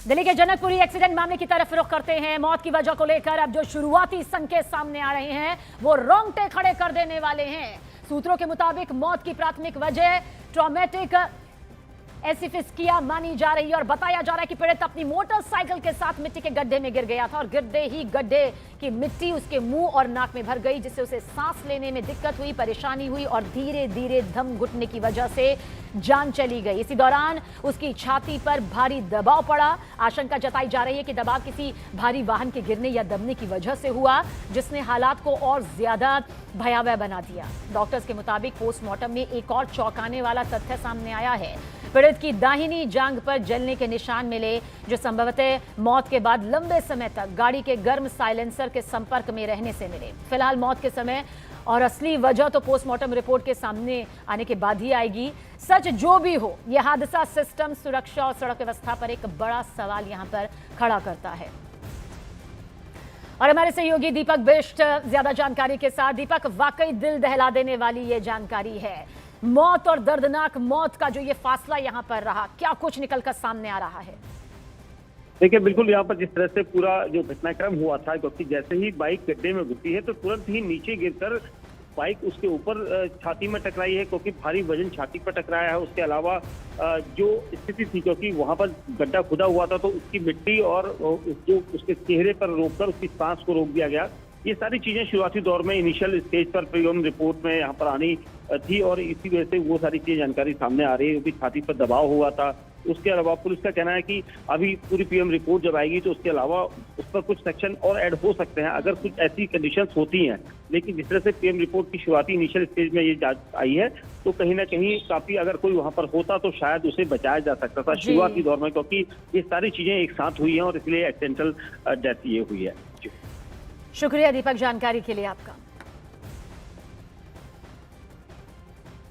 दिल्ली के जनकपुरी एक्सीडेंट मामले की तरफ रुख करते हैं। मौत की वजह को लेकर अब जो शुरुआती संकेत सामने आ रहे हैं वो रोंगटे खड़े कर देने वाले हैं। सूत्रों के मुताबिक मौत की प्राथमिक वजह ट्रॉमेटिक एसिफिस्किया मानी जा रही है और बताया जा रहा है कि पीड़ित अपनी मोटरसाइकिल के साथ मिट्टी के गड्ढे में गिर गया था और गिरते ही गड्ढे की मिट्टी उसके मुंह और नाक में भर गई, जिससे उसे सांस लेने में दिक्कत हुई, परेशानी हुई और धीरे धीरे दम घुटने की वजह से जान चली गई। इसी दौरान उसकी छाती पर भारी दबाव पड़ा। आशंका जताई जा रही है कि दबाव किसी भारी वाहन के गिरने या दबने की वजह से हुआ, जिसने हालात को और ज्यादा भयावह बना दिया। डॉक्टर्स के मुताबिक पोस्टमार्टम में एक और चौंकाने वाला तथ्य सामने आया है। पीड़ित की दाहिनी जांघ पर जलने के निशान मिले, जो संभवतः मौत के बाद लंबे समय तक गाड़ी के गर्म साइलेंसर के संपर्क में रहने से मिले। फिलहाल मौत के समय और असली वजह तो पोस्टमार्टम रिपोर्ट के सामने आने के बाद ही आएगी। सच जो भी हो, यह हादसा सिस्टम, सुरक्षा और सड़क व्यवस्था पर एक बड़ा सवाल यहां पर खड़ा करता है। और हमारे सहयोगी दीपक बिष्ट ज्यादा जानकारी के साथ। दीपक, वाकई दिल दहला देने वाली ये जानकारी है। मौत और दर्दनाक मौत का जो ये फासला यहाँ पर रहा, क्या कुछ निकलकर सामने आ रहा है? देखिए, बिल्कुल यहाँ पर जिस तरह से पूरा जो घटनाक्रम हुआ था, क्योंकि जैसे ही बाइक गड्ढे में घुसी है तो तुरंत ही नीचे गिरकर बाइक उसके ऊपर छाती में टकराई है, क्योंकि भारी वजन छाती पर टकराया है। उसके अलावा जो स्थिति थी, क्योंकि वहां पर गड्ढा खुदा हुआ था तो उसकी मिट्टी और जो उसके चेहरे पर रोककर उसकी सांस को रोक दिया गया। ये सारी चीजें शुरुआती दौर में इनिशियल स्टेज पर प्रीलिमिनरी रिपोर्ट में यहाँ पर आनी थी और इसी वजह से वो सारी चीजें जानकारी सामने आ रही है, क्योंकि छाती पर दबाव हुआ था। उसके अलावा पुलिस का कहना है कि अभी पूरी पीएम रिपोर्ट जब आएगी तो उसके अलावा उस पर कुछ सेक्शन और ऐड हो सकते हैं अगर कुछ ऐसी कंडीशंस होती हैं। लेकिन जिस तरह से पीएम रिपोर्ट की शुरुआती इनिशियल स्टेज में ये जांच आई है तो कहीं ना कहीं काफी अगर कोई वहां पर होता तो शायद उसे बचाया जा सकता था शुरुआती दौर में, क्योंकि ये सारी चीजें एक साथ हुई हैं और इसलिए एक्सीडेंटल डेथ ये हुई है। शुक्रिया दीपक, जानकारी के लिए आपका।